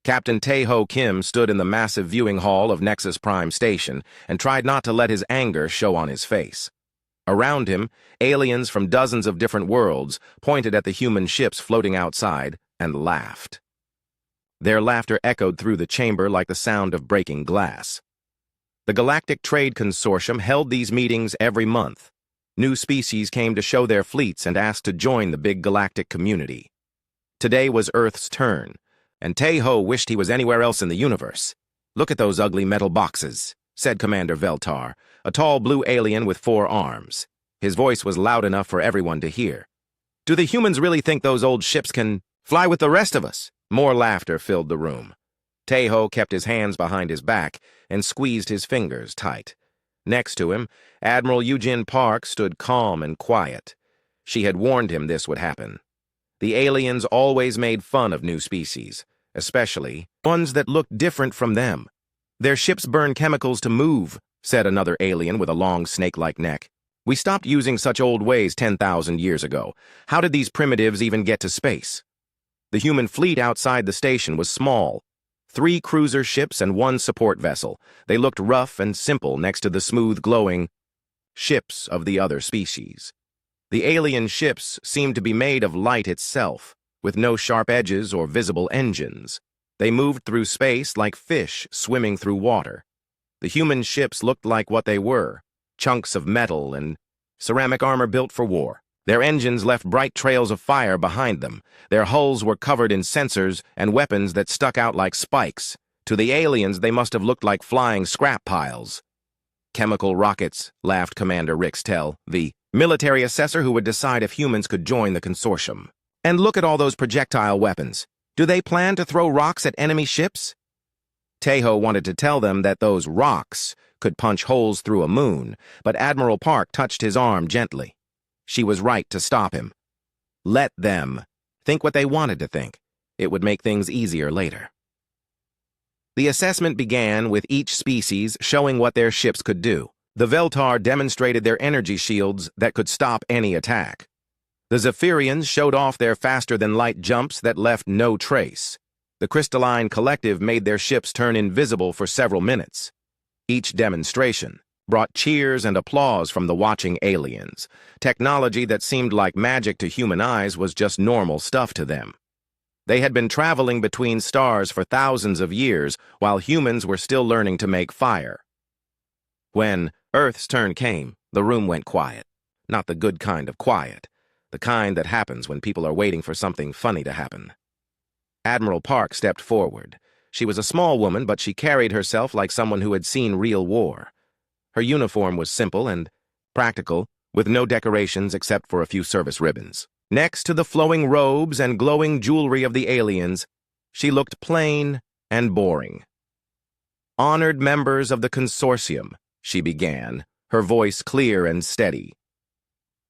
Captain Tae-ho Kim stood in the massive viewing hall of Nexus Prime Station and tried not to let his anger show on his face. Around him, aliens from dozens of different worlds pointed at the human ships floating outside and laughed. Their laughter echoed through the chamber like the sound of breaking glass. The Galactic Trade Consortium held these meetings every month. New species came to show their fleets and asked to join the big galactic community. Today was Earth's turn, and Tae-ho wished he was anywhere else in the universe. "Look at those ugly metal boxes," said Commander Veltar, a tall blue alien with 4 arms. His voice was loud enough for everyone to hear. "Do the humans really think those old ships can fly with the rest of us?" More laughter filled the room. Tae-ho kept his hands behind his back and squeezed his fingers tight. Next to him, Admiral Eugene Park stood calm and quiet. She had warned him this would happen. The aliens always made fun of new species, especially ones that looked different from them. "Their ships burn chemicals to move," said another alien with a long snake-like neck. "We stopped using such old ways 10,000 years ago. How did these primitives even get to space?" The human fleet outside the station was small. 3 cruiser ships and 1 support vessel. They looked rough and simple next to the smooth, glowing ships of the other species. The alien ships seemed to be made of light itself, with no sharp edges or visible engines. They moved through space like fish swimming through water. The human ships looked like what they were, chunks of metal and ceramic armor built for war. Their engines left bright trails of fire behind them. Their hulls were covered in sensors and weapons that stuck out like spikes. To the aliens, they must have looked like flying scrap piles. "Chemical rockets," laughed Commander Rixtel, the military assessor who would decide if humans could join the consortium. "And look at all those projectile weapons. Do they plan to throw rocks at enemy ships?" Tae-ho wanted to tell them that those rocks could punch holes through a moon, but Admiral Park touched his arm gently. She was right to stop him. Let them think what they wanted to think. It would make things easier later. The assessment began with each species showing what their ships could do. The Veltar demonstrated their energy shields that could stop any attack. The Zephyrians showed off their faster-than-light jumps that left no trace. The Crystalline Collective made their ships turn invisible for several minutes. Each demonstration brought cheers and applause from the watching aliens. Technology that seemed like magic to human eyes was just normal stuff to them. They had been traveling between stars for thousands of years, while humans were still learning to make fire. When Earth's turn came, the room went quiet. Not the good kind of quiet, the kind that happens when people are waiting for something funny to happen. Admiral Park stepped forward. She was a small woman, but she carried herself like someone who had seen real war. Her uniform was simple and practical, with no decorations except for a few service ribbons. Next to the flowing robes and glowing jewelry of the aliens, she looked plain and boring. "Honored members of the consortium," she began, her voice clear and steady.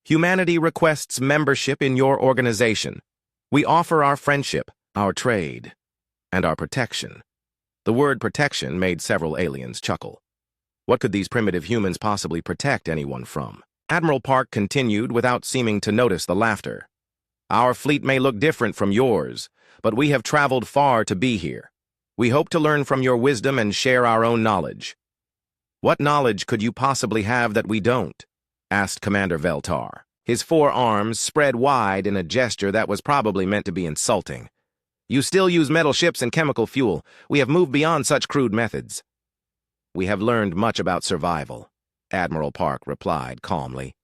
"Humanity requests membership in your organization. We offer our friendship, our trade, and our protection." The word protection made several aliens chuckle. What could these primitive humans possibly protect anyone from? Admiral Park continued without seeming to notice the laughter. "Our fleet may look different from yours, but we have traveled far to be here. We hope to learn from your wisdom and share our own knowledge." "What knowledge could you possibly have that we don't?" asked Commander Veltar. His 4 arms spread wide in a gesture that was probably meant to be insulting. "You still use metal ships and chemical fuel. We have moved beyond such crude methods." "We have learned much about survival," Admiral Park replied calmly.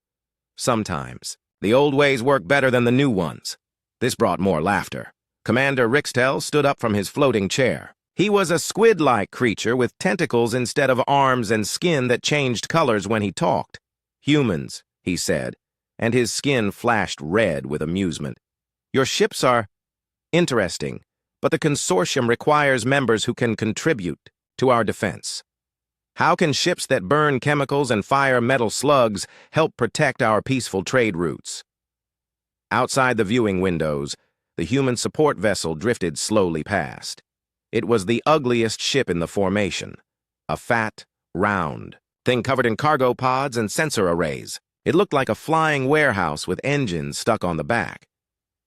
"Sometimes the old ways work better than the new ones." This brought more laughter. Commander Rixtel stood up from his floating chair. He was a squid-like creature with tentacles instead of arms and skin that changed colors when he talked. "Humans," he said, and his skin flashed red with amusement. "Your ships are interesting, but the consortium requires members who can contribute to our defense. How can ships that burn chemicals and fire metal slugs help protect our peaceful trade routes?" Outside the viewing windows, the human support vessel drifted slowly past. It was the ugliest ship in the formation, a fat, round thing covered in cargo pods and sensor arrays. It looked like a flying warehouse with engines stuck on the back.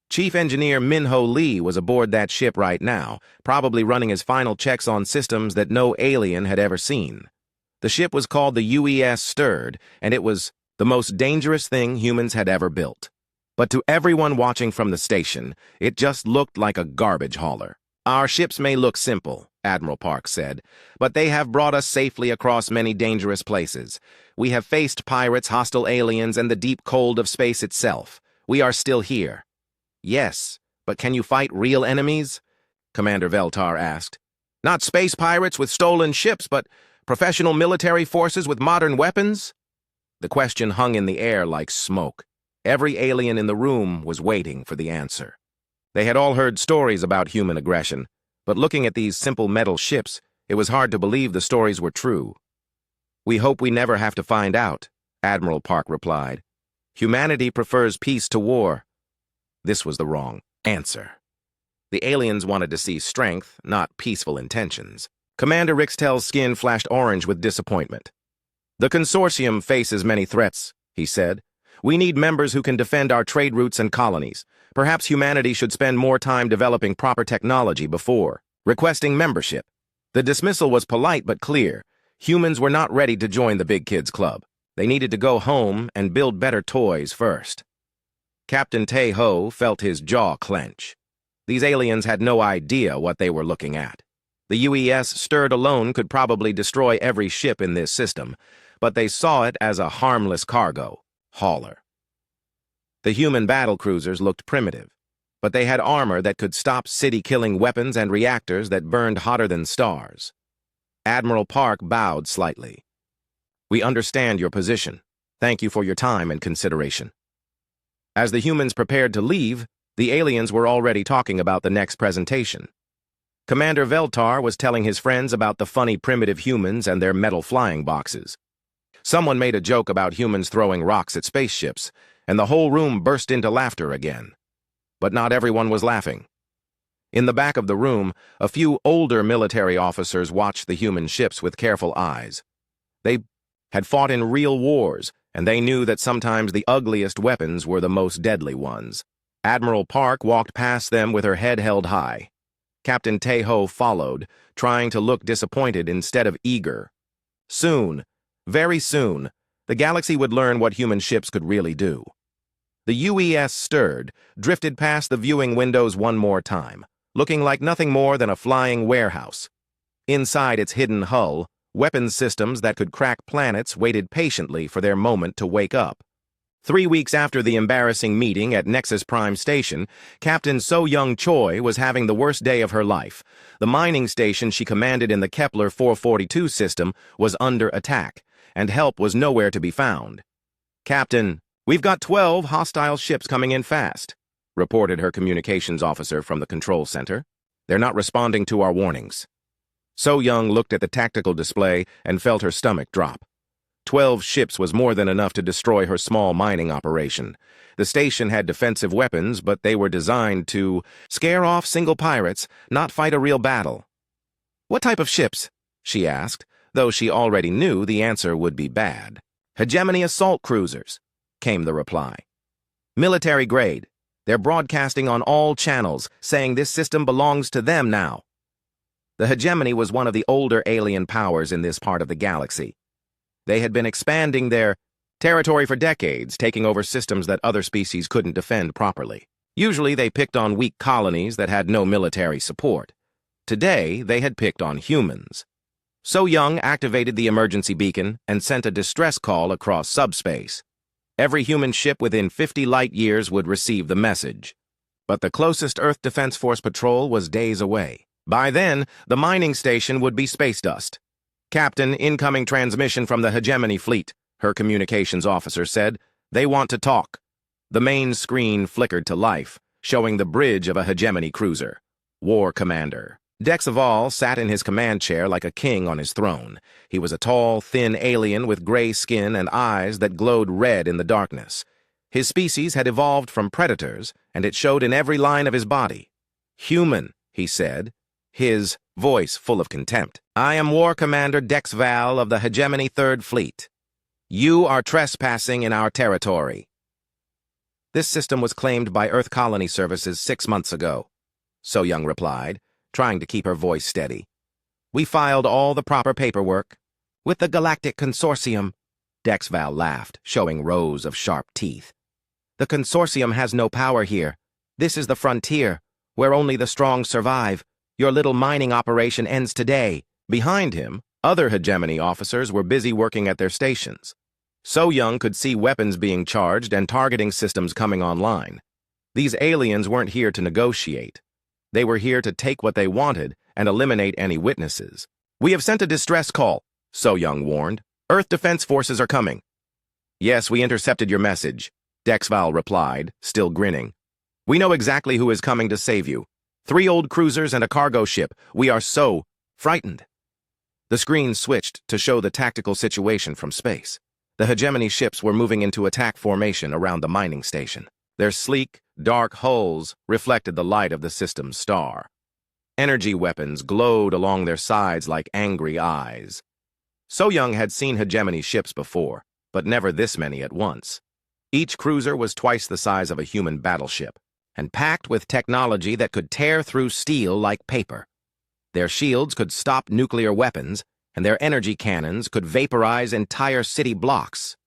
Chief Engineer Minho Lee was aboard that ship right now, probably running his final checks on systems that no alien had ever seen. The ship was called the HFY Story, and it was the most dangerous thing humans had ever built. But to everyone watching from the station, it just looked like a garbage hauler. "Our ships may look simple," Admiral Park said, "but they have brought us safely across many dangerous places. We have faced pirates, hostile aliens, and the deep cold of space itself. We are still here." "Yes, but can you fight real enemies?" Commander Veltar asked. "Not space pirates with stolen ships, but professional military forces with modern weapons?" The question hung in the air like smoke. Every alien in the room was waiting for the answer. They had all heard stories about human aggression, but looking at these simple metal ships, it was hard to believe the stories were true. "We hope we never have to find out," Admiral Park replied. "Humanity prefers peace to war." This was the wrong answer. The aliens wanted to see strength, not peaceful intentions. Commander Rixtel's skin flashed orange with disappointment. "The consortium faces many threats," he said. "We need members who can defend our trade routes and colonies. Perhaps humanity should spend more time developing proper technology before requesting membership." The dismissal was polite but clear. Humans were not ready to join the Big Kids Club. They needed to go home and build better toys first. Captain Tae-ho felt his jaw clench. These aliens had no idea what they were looking at. The HFY Story alone could probably destroy every ship in this system, but they saw it as a harmless cargo hauler. The human battlecruisers looked primitive, but they had armor that could stop city-killing weapons and reactors that burned hotter than stars. Admiral Park bowed slightly. "We understand your position. Thank you for your time and consideration." As the humans prepared to leave, the aliens were already talking about the next presentation. Commander Veltar was telling his friends about the funny primitive humans and their metal flying boxes. Someone made a joke about humans throwing rocks at spaceships, and the whole room burst into laughter again. But not everyone was laughing. In the back of the room, a few older military officers watched the human ships with careful eyes. They had fought in real wars, and they knew that sometimes the ugliest weapons were the most deadly ones. Admiral Park walked past them with her head held high. Captain Tae-ho followed, trying to look disappointed instead of eager. Soon, very soon, the galaxy would learn what human ships could really do. The HFY Story drifted past the viewing windows one more time, looking like nothing more than a flying warehouse. Inside its hidden hull, weapons systems that could crack planets waited patiently for their moment to wake up. 3 weeks after the embarrassing meeting at Nexus Prime Station, Captain So-Young Choi was having the worst day of her life. The mining station she commanded in the Kepler 442 system was under attack, and help was nowhere to be found. "Captain, we've got 12 hostile ships coming in fast," reported her communications officer from the control center. "They're not responding to our warnings." So-Young looked at the tactical display and felt her stomach drop. 12 ships was more than enough to destroy her small mining operation. The station had defensive weapons, but they were designed to scare off single pirates, not fight a real battle. "What type of ships?" she asked, though she already knew the answer would be bad. "Hegemony assault cruisers," came the reply. "Military grade. They're broadcasting on all channels, saying this system belongs to them now." The Hegemony was one of the older alien powers in this part of the galaxy. They had been expanding their territory for decades, taking over systems that other species couldn't defend properly. Usually they picked on weak colonies that had no military support. Today, they had picked on humans. So-Young activated the emergency beacon and sent a distress call across subspace. Every human ship within 50 light years would receive the message. But the closest Earth Defense Force patrol was days away. By then, the mining station would be space dust. "Captain, incoming transmission from the Hegemony fleet," her communications officer said. "They want to talk." The main screen flickered to life, showing the bridge of a Hegemony cruiser. War Commander. Dexaval sat in his command chair like a king on his throne. He was a tall, thin alien with gray skin and eyes that glowed red in the darkness. His species had evolved from predators, and it showed in every line of his body. "Human," he said, his voice full of contempt. "I am War Commander Dexval of the Hegemony 3rd Fleet. You are trespassing in our territory." This system was claimed by Earth Colony Services 6 months ago, So Young replied, trying to keep her voice steady. We filed all the proper paperwork. With the Galactic Consortium, Dexval laughed, showing rows of sharp teeth. The Consortium has no power here. This is the frontier, where only the strong survive. Your little mining operation ends today. Behind him, other hegemony officers were busy working at their stations. So Young could see weapons being charged and targeting systems coming online. These aliens weren't here to negotiate. They were here to take what they wanted and eliminate any witnesses. We have sent a distress call, So Young warned. Earth Defense Forces are coming. Yes, we intercepted your message, Dexval replied, still grinning. We know exactly who is coming to save you. 3 old cruisers and a cargo ship. We are so frightened. The screen switched to show the tactical situation from space. The hegemony ships were moving into attack formation around the mining station. Their sleek, dark hulls reflected the light of the system's star. Energy weapons glowed along their sides like angry eyes. So Young had seen hegemony ships before, but never this many at once. Each cruiser was twice the size of a human battleship, and packed with technology that could tear through steel like paper. Their shields could stop nuclear weapons, and their energy cannons could vaporize entire city blocks.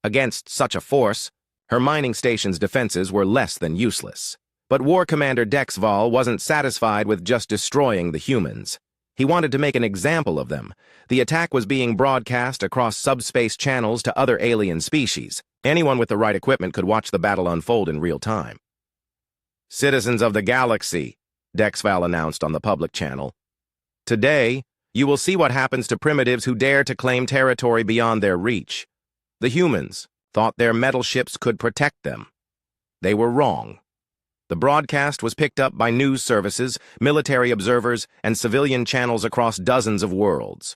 Against such a force, her mining station's defenses were less than useless. But War Commander Dexval wasn't satisfied with just destroying the humans. He wanted to make an example of them. The attack was being broadcast across subspace channels to other alien species. Anyone with the right equipment could watch the battle unfold in real time. Citizens of the galaxy, Dexval announced on the public channel. Today, you will see what happens to primitives who dare to claim territory beyond their reach. The humans thought their metal ships could protect them. They were wrong. The broadcast was picked up by news services, military observers, and civilian channels across dozens of worlds.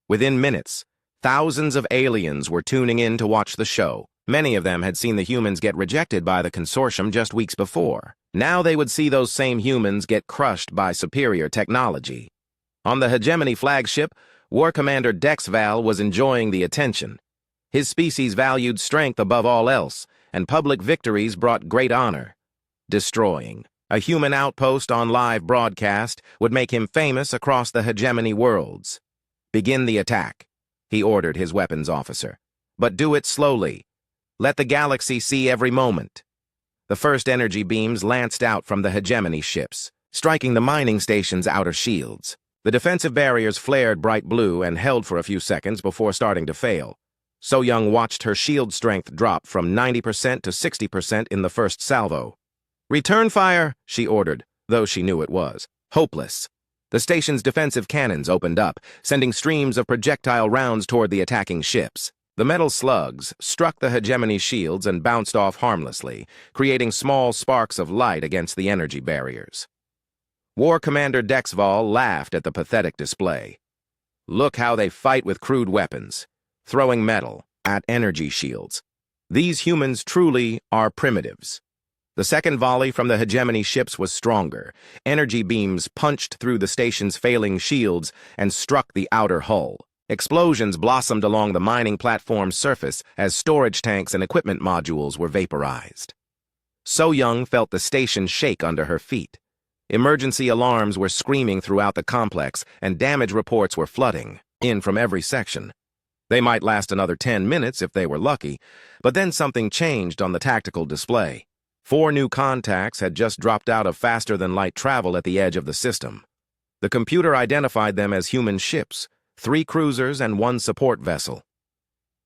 Within minutes, thousands of aliens were tuning in to watch the show. Many of them had seen the humans get rejected by the consortium just weeks before. Now they would see those same humans get crushed by superior technology. On the hegemony flagship, War Commander Dexval was enjoying the attention. His species valued strength above all else, and public victories brought great honor. Destroying a human outpost on live broadcast would make him famous across the hegemony worlds. Begin the attack, he ordered his weapons officer. But do it slowly. Let the galaxy see every moment. The first energy beams lanced out from the hegemony ships, striking the mining station's outer shields. The defensive barriers flared bright blue and held for a few seconds before starting to fail. So Young watched her shield strength drop from 90% to 60% in the first salvo. Return fire, she ordered, though she knew it was hopeless. The station's defensive cannons opened up, sending streams of projectile rounds toward the attacking ships. The metal slugs struck the hegemony shields and bounced off harmlessly, creating small sparks of light against the energy barriers. War Commander Dexval laughed at the pathetic display. Look how they fight with crude weapons, throwing metal at energy shields. These humans truly are primitives. The second volley from the hegemony ships was stronger. Energy beams punched through the station's failing shields and struck the outer hull. Explosions blossomed along the mining platform's surface as storage tanks and equipment modules were vaporized. So Young felt the station shake under her feet. Emergency alarms were screaming throughout the complex, and damage reports were flooding in from every section. They might last another 10 minutes if they were lucky, but then something changed on the tactical display. 4 new contacts had just dropped out of faster-than-light travel at the edge of the system. The computer identified them as human ships, 3 cruisers and 1 support vessel.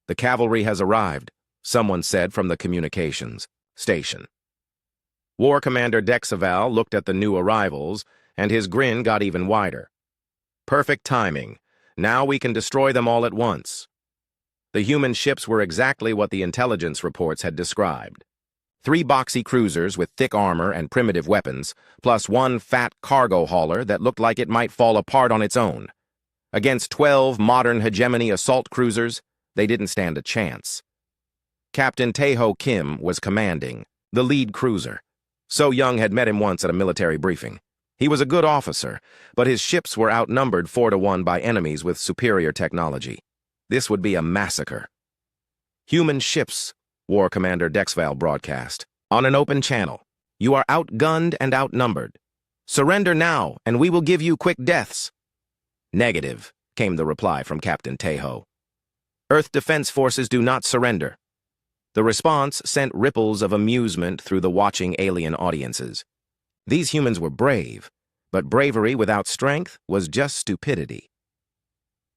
The cavalry has arrived, someone said from the communications station. War Commander Dexval looked at the new arrivals, and his grin got even wider. Perfect timing. Now we can destroy them all at once. The human ships were exactly what the intelligence reports had described. 3 boxy cruisers with thick armor and primitive weapons, plus 1 fat cargo hauler that looked like it might fall apart on its own. Against 12 modern hegemony assault cruisers, they didn't stand a chance. Captain Taeho Kim was commanding, the lead cruiser. So Young had met him once at a military briefing. He was a good officer, but his ships were outnumbered 4-to-1 by enemies with superior technology. This would be a massacre. Human ships, War Commander Dexval broadcast. on an open channel. You are outgunned and outnumbered. Surrender now, and we will give you quick deaths." "Negative," came the reply from Captain Tejo. "Earth Defense Forces do not surrender." The response sent ripples of amusement through the watching alien audiences. These humans were brave, but bravery without strength was just stupidity.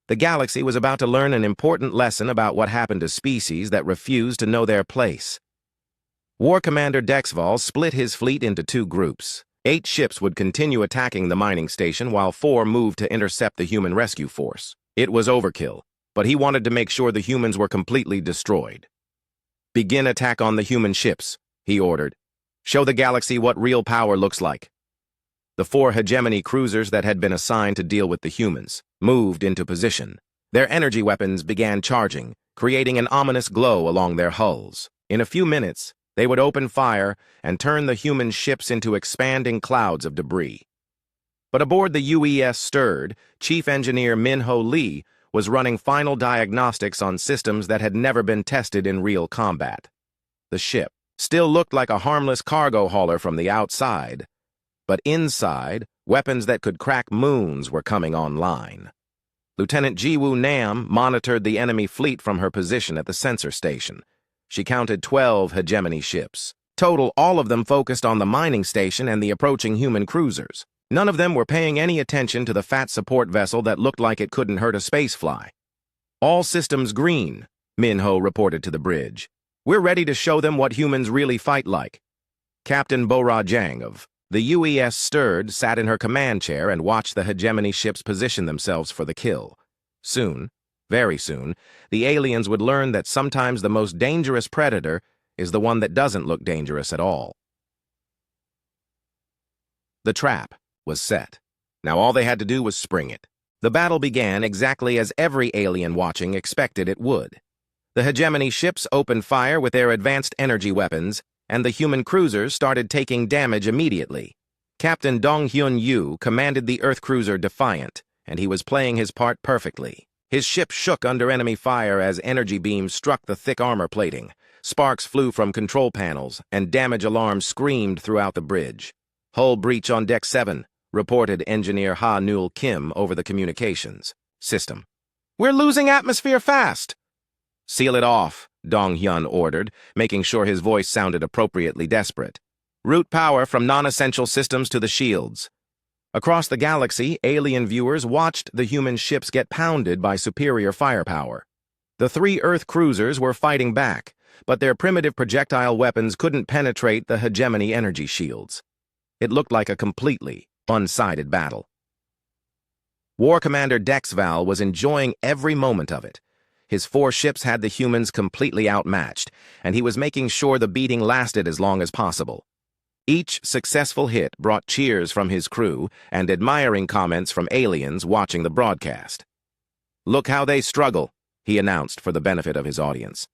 The galaxy was about to learn an important lesson about what happened to species that refused to know their place. War Commander Dexval split his fleet into 2 groups. 8 ships would continue attacking the mining station while 4 moved to intercept the human rescue force. It was overkill, but he wanted to make sure the humans were completely destroyed. "Begin attack on the human ships," he ordered. "Show the galaxy what real power looks like." The 4 hegemony cruisers that had been assigned to deal with the humans moved into position. Their energy weapons began charging, creating an ominous glow along their hulls. In a few minutes, they would open fire and turn the human ships into expanding clouds of debris. But aboard the UES Stirred, Chief Engineer Minho Lee was running final diagnostics on systems that had never been tested in real combat. The ship still looked like a harmless cargo hauler from the outside, but inside, weapons that could crack moons were coming online. Lieutenant Jiwoo Nam monitored the enemy fleet from her position at the sensor station. She counted 12 hegemony ships. Total, all of them focused on the mining station and the approaching human cruisers. None of them were paying any attention to the fat support vessel that looked like it couldn't hurt a spacefly. "All systems green," Minho reported to the bridge. "We're ready to show them what humans really fight like." Captain Bora Jang of the UES Stirred sat in her command chair and watched the hegemony ships position themselves for the kill. Soon, very soon, the aliens would learn that sometimes the most dangerous predator is the one that doesn't look dangerous at all. The trap was set. Now all they had to do was spring it. The battle began exactly as every alien watching expected it would. The hegemony ships opened fire with their advanced energy weapons, and the human cruisers started taking damage immediately. Captain Dong-hyun Yu commanded the Earth cruiser Defiant, and he was playing his part perfectly. His ship shook under enemy fire as energy beams struck the thick armor plating. Sparks flew from control panels, and damage alarms screamed throughout the bridge. "Hull breach on Deck 7, reported Engineer Ha Nul Kim over the communications system. "We're losing atmosphere fast." "Seal it off," Dong-hyun ordered, making sure his voice sounded appropriately desperate. "Route power from non-essential systems to the shields." Across the galaxy, alien viewers watched the human ships get pounded by superior firepower. The 3 Earth cruisers were fighting back, but their primitive projectile weapons couldn't penetrate the hegemony energy shields. It looked like a completely one-sided battle. War Commander Dexval was enjoying every moment of it. His 4 ships had the humans completely outmatched, and he was making sure the beating lasted as long as possible. Each successful hit brought cheers from his crew and admiring comments from aliens watching the broadcast. "Look how they struggle," he announced for the benefit of his audience.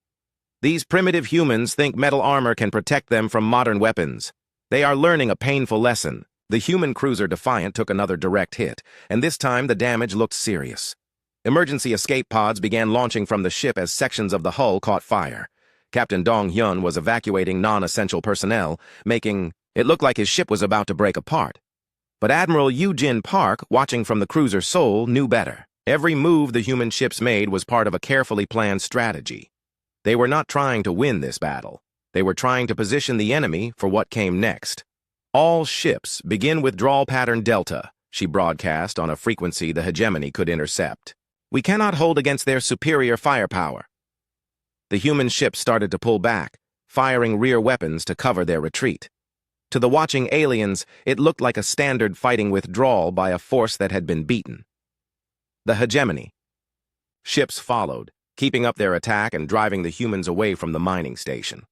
"These primitive humans think metal armor can protect them from modern weapons. They are learning a painful lesson." The human cruiser Defiant took another direct hit, and this time the damage looked serious. Emergency escape pods began launching from the ship as sections of the hull caught fire. Captain Dong-hyun was evacuating non-essential personnel, making it look like his ship was about to break apart. But Admiral Eugene Park, watching from the cruiser Seoul, knew better. Every move the human ships made was part of a carefully planned strategy. They were not trying to win this battle. They were trying to position the enemy for what came next. "All ships begin withdrawal pattern Delta," she broadcast on a frequency the hegemony could intercept. "We cannot hold against their superior firepower." The human ships started to pull back, firing rear weapons to cover their retreat. To the watching aliens, it looked like a standard fighting withdrawal by a force that had been beaten. The hegemony ships followed, keeping up their attack and driving the humans away from the mining station.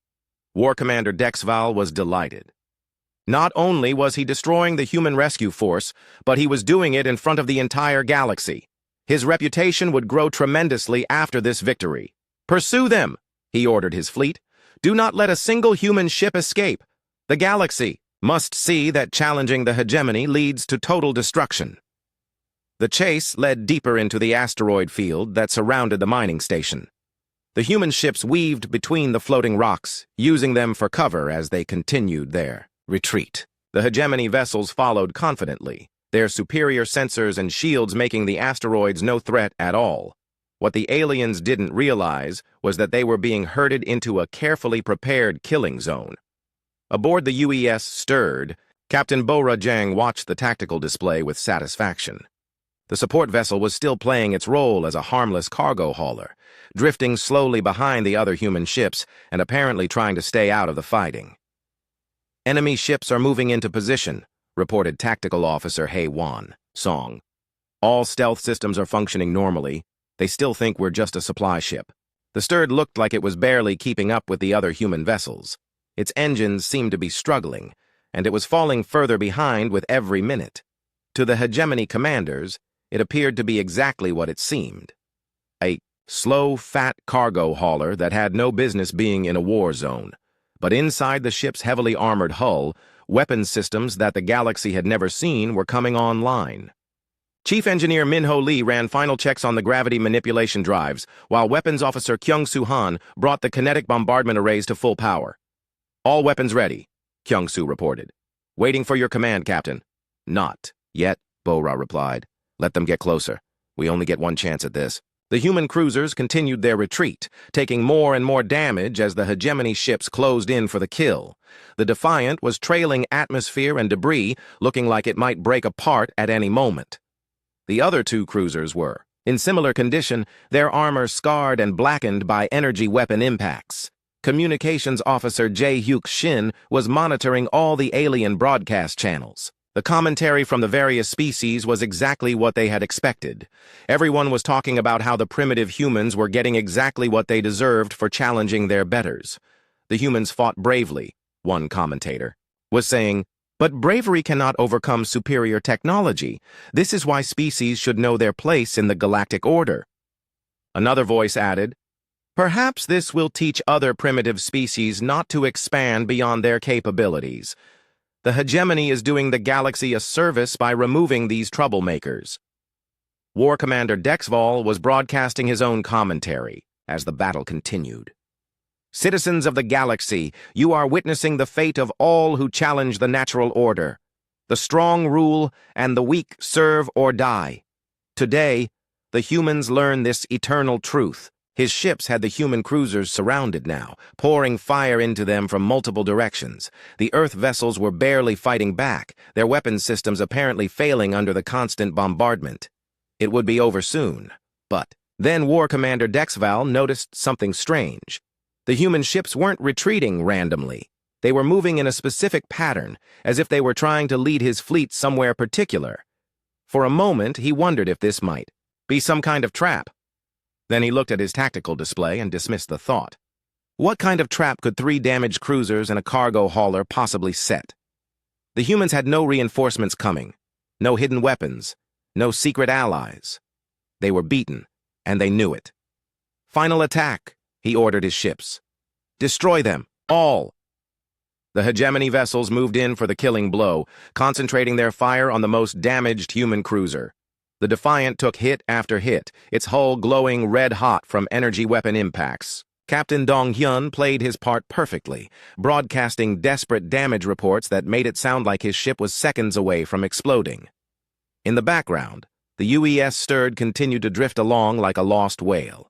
War Commander Dexval was delighted. Not only was he destroying the human rescue force, but he was doing it in front of the entire galaxy. His reputation would grow tremendously after this victory. "Pursue them," he ordered his fleet. "Do not let a single human ship escape. The galaxy must see that challenging the hegemony leads to total destruction." The chase led deeper into the asteroid field that surrounded the mining station. The human ships weaved between the floating rocks, using them for cover as they continued their retreat. The hegemony vessels followed confidently, their superior sensors and shields making the asteroids no threat at all. What the aliens didn't realize was that they were being herded into a carefully prepared killing zone. Aboard the UES Stirred, Captain Bora Jang watched the tactical display with satisfaction. The support vessel was still playing its role as a harmless cargo hauler, drifting slowly behind the other human ships and apparently trying to stay out of the fighting. "Enemy ships are moving into position," reported Tactical Officer Hei Wan Song. "All stealth systems are functioning normally. They still think we're just a supply ship." The Stirred looked like it was barely keeping up with the other human vessels. Its engines seemed to be struggling, and it was falling further behind with every minute. To the hegemony commanders, it appeared to be exactly what it seemed. A slow, fat cargo hauler that had no business being in a war zone. But inside the ship's heavily armored hull, weapons systems that the galaxy had never seen were coming online. Chief Engineer Minho Lee ran final checks on the gravity manipulation drives, while Weapons Officer Kyung Soo Han brought the kinetic bombardment arrays to full power. "All weapons ready," Kyung Soo reported. "Waiting for your command, Captain." "Not yet," Bora replied. "Let them get closer. We only get one chance at this." The human cruisers continued their retreat, taking more and more damage as the hegemony ships closed in for the kill. The Defiant was trailing atmosphere and debris, looking like it might break apart at any moment. The other two cruisers were, in similar condition, their armor scarred and blackened by energy weapon impacts. Communications Officer Jae-hyuk Shin was monitoring all the alien broadcast channels. The commentary from the various species was exactly what they had expected. Everyone was talking about how the primitive humans were getting exactly what they deserved for challenging their betters. "The humans fought bravely," one commentator was saying, "but bravery cannot overcome superior technology. This is why species should know their place in the galactic order." Another voice added, "Perhaps this will teach other primitive species not to expand beyond their capabilities. The hegemony is doing the galaxy a service by removing these troublemakers." War Commander Dexval was broadcasting his own commentary as the battle continued. "Citizens of the galaxy, you are witnessing the fate of all who challenge the natural order. The strong rule and the weak serve or die. Today, the humans learn this eternal truth." His ships had the human cruisers surrounded now, pouring fire into them from multiple directions. The Earth vessels were barely fighting back, their weapons systems apparently failing under the constant bombardment. It would be over soon. But then War Commander Dexval noticed something strange. The human ships weren't retreating randomly. They were moving in a specific pattern, as if they were trying to lead his fleet somewhere particular. For a moment, he wondered if this might be some kind of trap. Then he looked at his tactical display and dismissed the thought. What kind of trap could 3 damaged cruisers and a cargo hauler possibly set? The humans had no reinforcements coming, no hidden weapons, no secret allies. They were beaten, and they knew it. "Final attack," he ordered his ships. "Destroy them, all." The hegemony vessels moved in for the killing blow, concentrating their fire on the most damaged human cruiser. The Defiant took hit after hit, its hull glowing red-hot from energy weapon impacts. Captain Dong-hyun played his part perfectly, broadcasting desperate damage reports that made it sound like his ship was seconds away from exploding. In the background, the UES Stirred continued to drift along like a lost whale.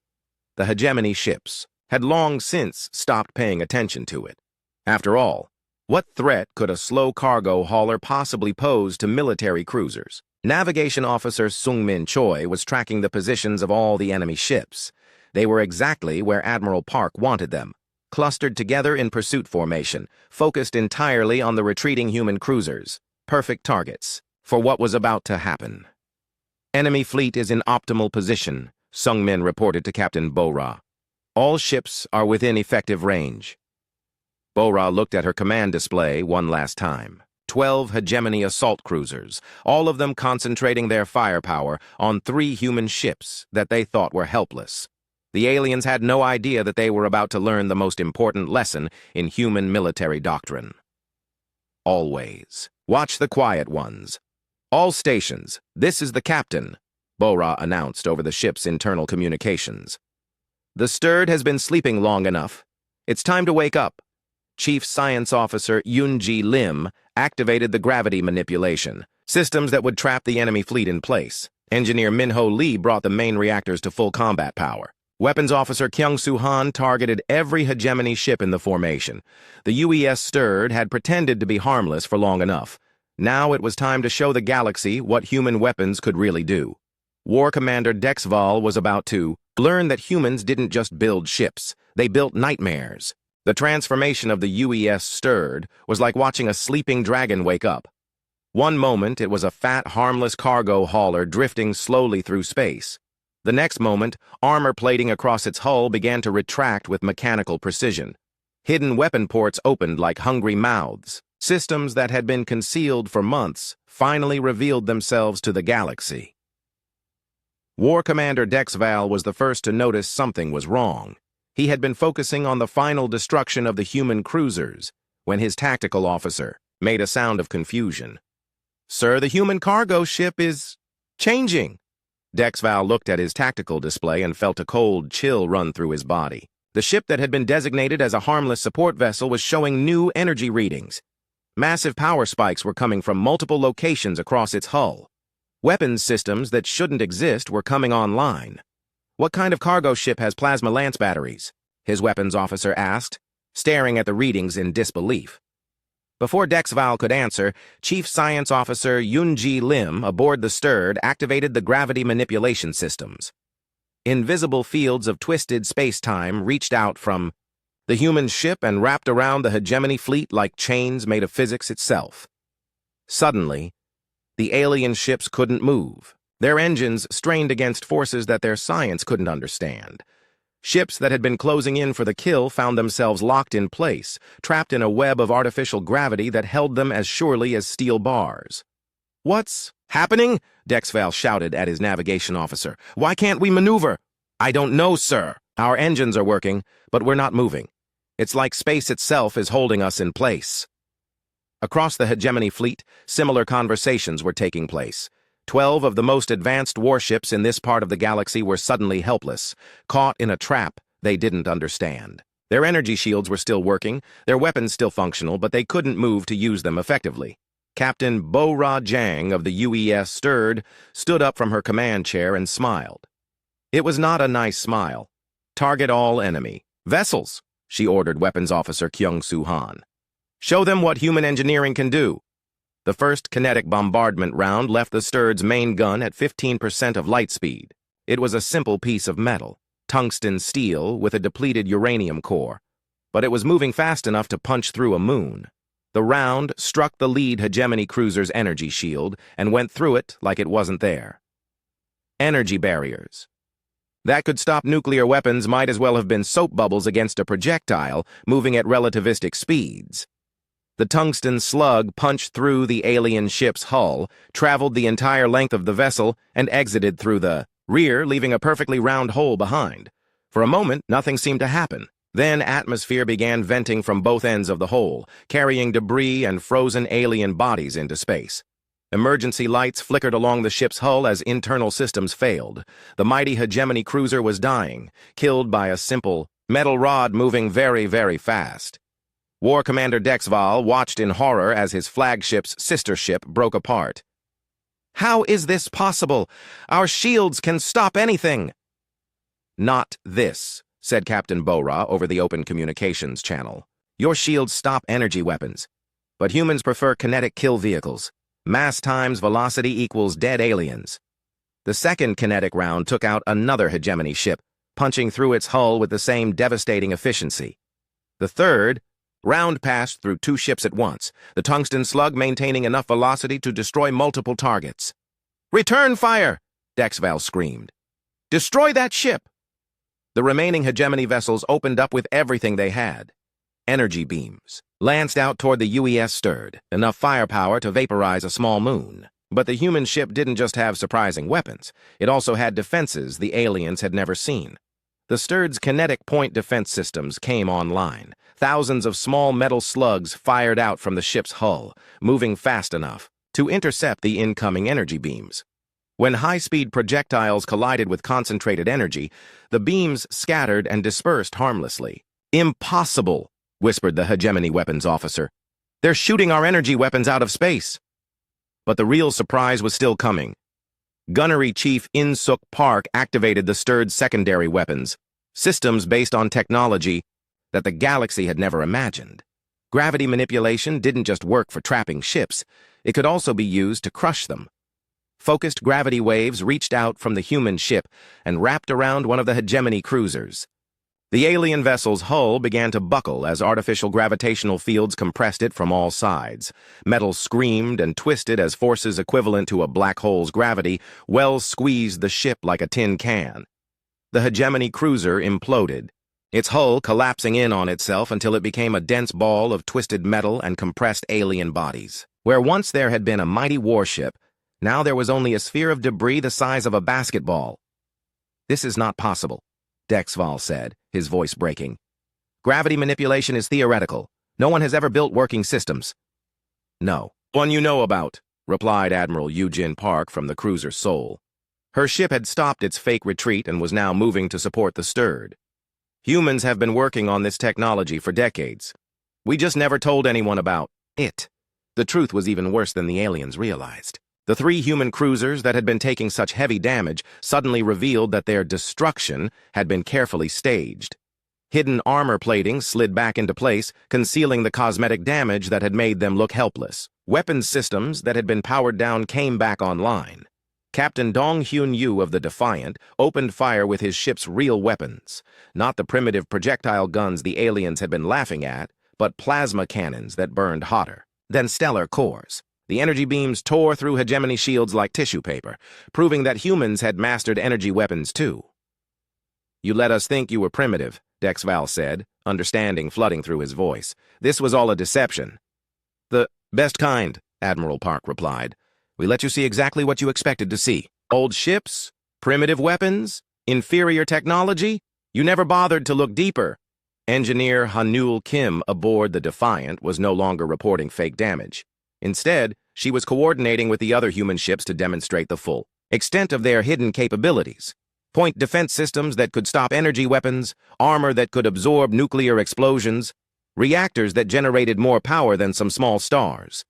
The hegemony ships had long since stopped paying attention to it. After all, what threat could a slow cargo hauler possibly pose to military cruisers? Navigation Officer Sung-min Choi was tracking the positions of all the enemy ships. They were exactly where Admiral Park wanted them, clustered together in pursuit formation, focused entirely on the retreating human cruisers, perfect targets for what was about to happen. "Enemy fleet is in optimal position," Sung-min reported to Captain Bora. "All ships are within effective range." Bora looked at her command display one last time. 12 hegemony assault cruisers, all of them concentrating their firepower on 3 human ships that they thought were helpless. The aliens had no idea that they were about to learn the most important lesson in human military doctrine. "Always watch the quiet ones. All stations, this is the captain," Bora announced over the ship's internal communications. The Stirred has been sleeping long enough. It's time to wake up. Chief Science Officer Yoonji Lim activated the gravity manipulation, systems that would trap the enemy fleet in place. Engineer Minho Lee brought the main reactors to full combat power. Weapons Officer Kyung-Soo Han targeted every hegemony ship in the formation. The UES Stirred had pretended to be harmless for long enough. Now it was time to show the galaxy what human weapons could really do. War Commander Dexval was about to learn that humans didn't just build ships, they built nightmares. The transformation of the UES Stirred was like watching a sleeping dragon wake up. One moment it was a fat, harmless cargo hauler drifting slowly through space. The next moment, armor plating across its hull began to retract with mechanical precision. Hidden weapon ports opened like hungry mouths. Systems that had been concealed for months finally revealed themselves to the galaxy. War Commander Dexval was the first to notice something was wrong. He had been focusing on the final destruction of the human cruisers when his tactical officer made a sound of confusion. "Sir, the human cargo ship is changing." Dexval looked at his tactical display and felt a cold chill run through his body. The ship that had been designated as a harmless support vessel was showing new energy readings. Massive power spikes were coming from multiple locations across its hull. Weapons systems that shouldn't exist were coming online. "What kind of cargo ship has plasma lance batteries?" his weapons officer asked, staring at the readings in disbelief. Before Dexval could answer, Chief Science Officer Yoonji Lim aboard the Stirred activated the gravity manipulation systems. Invisible fields of twisted space-time reached out from the human ship and wrapped around the hegemony fleet like chains made of physics itself. Suddenly, the alien ships couldn't move. Their engines strained against forces that their science couldn't understand. Ships that had been closing in for the kill found themselves locked in place, trapped in a web of artificial gravity that held them as surely as steel bars. "What's happening?" Dexval shouted at his navigation officer. "Why can't we maneuver?" "I don't know, sir. Our engines are working, but we're not moving. It's like space itself is holding us in place." Across the hegemony fleet, similar conversations were taking place. 12 of the most advanced warships in this part of the galaxy were suddenly helpless, caught in a trap they didn't understand. Their energy shields were still working, their weapons still functional, but they couldn't move to use them effectively. Captain Bo-Ra Jang of the UES Stirred stood up from her command chair and smiled. It was not a nice smile. "Target all enemy vessels," she ordered Weapons Officer Kyung-Soo Han. "Show them what human engineering can do." The first kinetic bombardment round left the Stirred's main gun at 15% of light speed. It was a simple piece of metal, tungsten steel with a depleted uranium core, but it was moving fast enough to punch through a moon. The round struck the lead hegemony cruiser's energy shield and went through it like it wasn't there. Energy barriers. That could stop nuclear weapons might as well have been soap bubbles against a projectile moving at relativistic speeds. The tungsten slug punched through the alien ship's hull, traveled the entire length of the vessel, and exited through the rear, leaving a perfectly round hole behind. For a moment, nothing seemed to happen. Then atmosphere began venting from both ends of the hole, carrying debris and frozen alien bodies into space. Emergency lights flickered along the ship's hull as internal systems failed. The mighty hegemony cruiser was dying, killed by a simple metal rod moving very, very fast. War Commander Dexval watched in horror as his flagship's sister ship broke apart. "How is this possible? Our shields can stop anything." "Not this," said Captain Bo-Ra over the open communications channel. "Your shields stop energy weapons, but humans prefer kinetic kill vehicles. Mass times velocity equals dead aliens." The second kinetic round took out another hegemony ship, punching through its hull with the same devastating efficiency. The third round passed through 2 ships at once, the tungsten slug maintaining enough velocity to destroy multiple targets. "Return fire!" Dexval screamed. "Destroy that ship!" The remaining hegemony vessels opened up with everything they had. Energy beams lanced out toward the UES Stirred, enough firepower to vaporize a small moon. But the human ship didn't just have surprising weapons, it also had defenses the aliens had never seen. The Stirred's kinetic point defense systems came online. Thousands of small metal slugs fired out from the ship's hull, moving fast enough to intercept the incoming energy beams. When high-speed projectiles collided with concentrated energy, the beams scattered and dispersed harmlessly. "Impossible," whispered the hegemony weapons officer. "They're shooting our energy weapons out of space." But the real surprise was still coming. Gunnery Chief In-suk Park activated the stirred's secondary weapons, systems based on technology that the galaxy had never imagined. Gravity manipulation didn't just work for trapping ships, it could also be used to crush them. Focused gravity waves reached out from the human ship and wrapped around one of the hegemony cruisers. The alien vessel's hull began to buckle as artificial gravitational fields compressed it from all sides. Metal screamed and twisted as forces equivalent to a black hole's gravity squeezed the ship like a tin can. The hegemony cruiser imploded, its hull collapsing in on itself until it became a dense ball of twisted metal and compressed alien bodies. Where once there had been a mighty warship, now there was only a sphere of debris the size of a basketball. "This is not possible," Dexval said, his voice breaking. "Gravity manipulation is theoretical. No one has ever built working systems." "No one you know about," replied Admiral Eugene Park from the cruiser Seoul. Her ship had stopped its fake retreat and was now moving to support the stirred. "Humans have been working on this technology for decades. We just never told anyone about it." The truth was even worse than the aliens realized. The 3 human cruisers that had been taking such heavy damage suddenly revealed that their destruction had been carefully staged. Hidden armor plating slid back into place, concealing the cosmetic damage that had made them look helpless. Weapons systems that had been powered down came back online. Captain Dong Hyun Yu of the Defiant opened fire with his ship's real weapons, not the primitive projectile guns the aliens had been laughing at, but plasma cannons that burned hotter than stellar cores. The energy beams tore through hegemony shields like tissue paper, proving that humans had mastered energy weapons too. "You let us think you were primitive," Dexval said, understanding flooding through his voice. "This was all a deception." "The best kind," Admiral Park replied. "We let you see exactly what you expected to see. Old ships, primitive weapons, inferior technology. You never bothered to look deeper." Engineer Hanul Kim aboard the Defiant was no longer reporting fake damage. Instead, she was coordinating with the other human ships to demonstrate the full extent of their hidden capabilities. Point defense systems that could stop energy weapons, armor that could absorb nuclear explosions, reactors that generated more power than some small stars.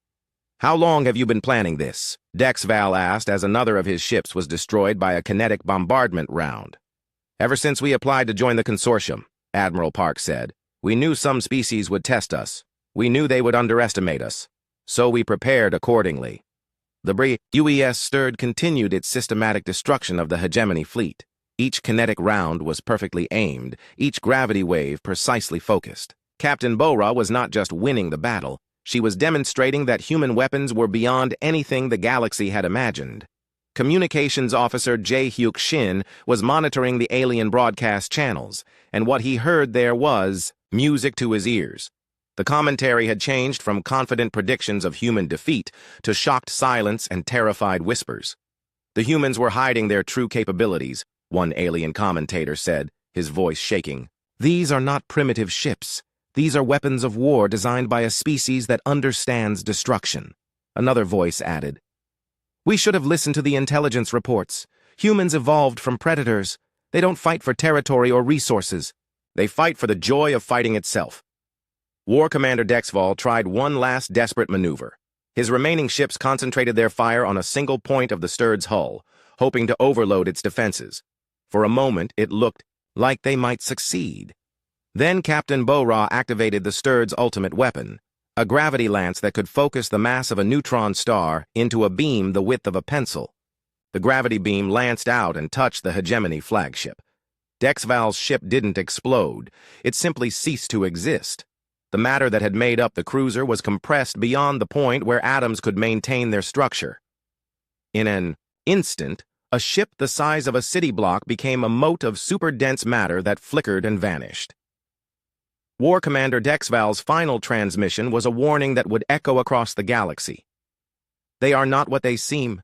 "How long have you been planning this?" Dexval asked as another of his ships was destroyed by a kinetic bombardment round. "Ever since we applied to join the consortium," Admiral Park said. "We knew some species would test us. We knew they would underestimate us. So we prepared accordingly." The UES Stirred continued its systematic destruction of the hegemony fleet. Each kinetic round was perfectly aimed, each gravity wave precisely focused. Captain Bora was not just winning the battle, she was demonstrating that human weapons were beyond anything the galaxy had imagined. Communications Officer Jae-hyuk Shin was monitoring the alien broadcast channels, and what he heard there was music to his ears. The commentary had changed from confident predictions of human defeat to shocked silence and terrified whispers. The humans were hiding their true capabilities, one alien commentator said, his voice shaking. "These are not primitive ships. These are weapons of war designed by a species that understands destruction." Another voice added, "We should have listened to the intelligence reports. Humans evolved from predators. They don't fight for territory or resources. They fight for the joy of fighting itself." War Commander Dexval tried one last desperate maneuver. His remaining ships concentrated their fire on a single point of the Stirred's hull, hoping to overload its defenses. For a moment, it looked like they might succeed. Then Captain Bora activated the Stirred's ultimate weapon, a gravity lance that could focus the mass of a neutron star into a beam the width of a pencil. The gravity beam lanced out and touched the hegemony flagship. Dexval's ship didn't explode. It simply ceased to exist. The matter that had made up the cruiser was compressed beyond the point where atoms could maintain their structure. In an instant, a ship the size of a city block became a mote of super-dense matter that flickered and vanished. War Commander Dexval's final transmission was a warning that would echo across the galaxy. They are not what they seem.